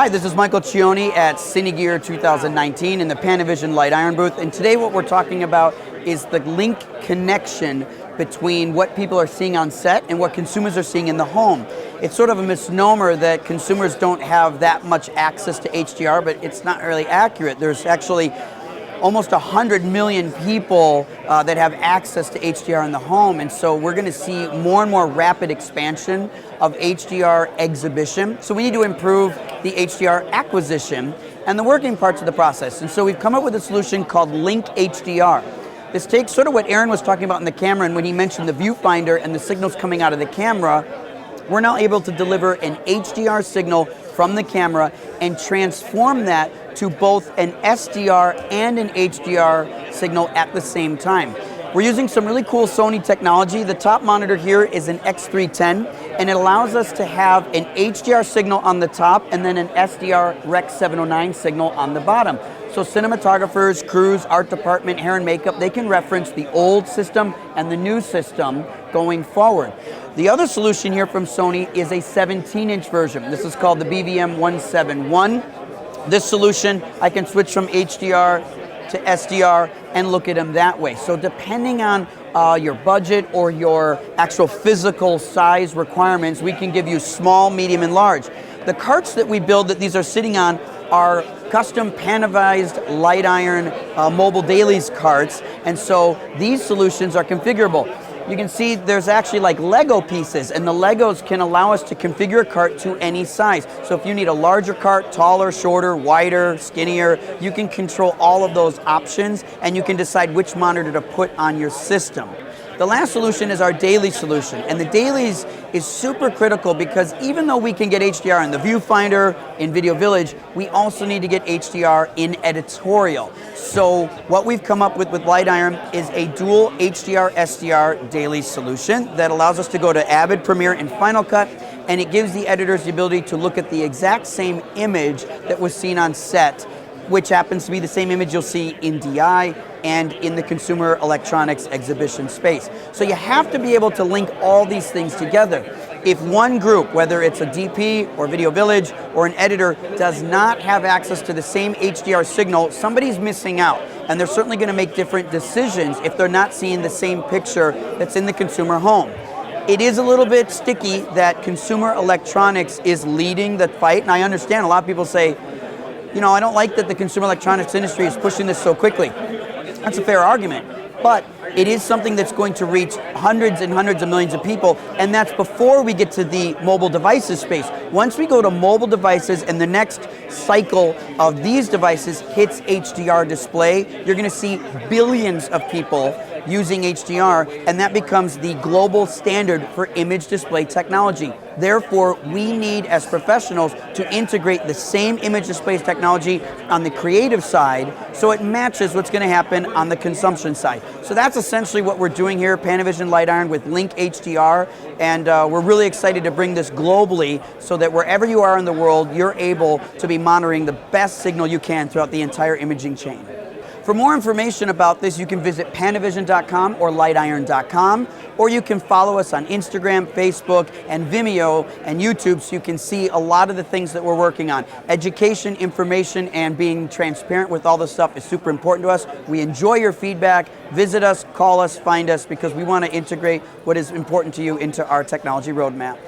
Hi, this is Michael Cioni at Cine Gear 2019 in the Panavision Light Iron booth, and today what we're talking about is the link connection between what people are seeing on set and what consumers are seeing in the home. It's sort of a misnomer that consumers don't have that much access to HDR, but it's not really accurate. There's actually almost 100 million people that have access to HDR in the home, and so we're going to see more and more rapid expansion of HDR exhibition. So we need to improve the HDR acquisition and the working parts of the process. And so we've come up with a solution called LINK HDR. This takes sort of what Aaron was talking about in the camera, and when he mentioned the viewfinder and the signals coming out of the camera, we're now able to deliver an HDR signal from the camera and transform that to both an SDR and an HDR signal at the same time. We're using some really cool Sony technology. The top monitor here is an X310, and it allows us to have an HDR signal on the top and then an SDR Rec 709 signal on the bottom. So cinematographers, crews, art department, hair and makeup, they can reference the old system and the new system going forward. The other solution here from Sony is a 17-inch version. This is called the BVM 171. This solution, I can switch from HDR to SDR and look at them that way. So depending on your budget or your actual physical size requirements, we can give you small, medium, and large. The carts that we build that these are sitting on are custom Panavision Light Iron mobile dailies carts, and so these solutions are configurable. You can see there's actually like Lego pieces, and the Legos can allow us to configure a cart to any size. So if you need a larger cart, taller, shorter, wider, skinnier, you can control all of those options, and you can decide which monitor to put on your system. The last solution is our daily solution, and the dailies is super critical because even though we can get HDR in the viewfinder, in Video Village, we also need to get HDR in editorial. So what we've come up with Light Iron is a dual HDR SDR daily solution that allows us to go to Avid, Premiere, and Final Cut, and it gives the editors the ability to look at the exact same image that was seen on set, which happens to be the same image you'll see in DI and in the consumer electronics exhibition space. So you have to be able to link all these things together. If one group, whether it's a DP or Video Village or an editor, does not have access to the same HDR signal, somebody's missing out. And they're certainly going to make different decisions if they're not seeing the same picture that's in the consumer home. It is a little bit sticky that consumer electronics is leading the fight, and I understand a lot of people say, you know, I don't like that the consumer electronics industry is pushing this so quickly. That's a fair argument, but it is something that's going to reach hundreds and hundreds of millions of people, and that's before we get to the mobile devices space. Once we go to mobile devices and the next cycle of these devices hits HDR display, you're going to see billions of people using HDR, and that becomes the global standard for image display technology. Therefore, we need, as professionals, to integrate the same image display technology on the creative side so it matches what's going to happen on the consumption side. So that's essentially what we're doing here, Panavision Light Iron with LINK HDR, and we're really excited to bring this globally so that wherever you are in the world, you're able to be monitoring the best signal you can throughout the entire imaging chain. For more information about this, you can visit Panavision.com or LightIron.com, or you can follow us on Instagram, Facebook, and Vimeo, and YouTube, so you can see a lot of the things that we're working on. Education, information, and being transparent with all this stuff is super important to us. We enjoy your feedback. Visit us, call us, find us, because we want to integrate what is important to you into our technology roadmap.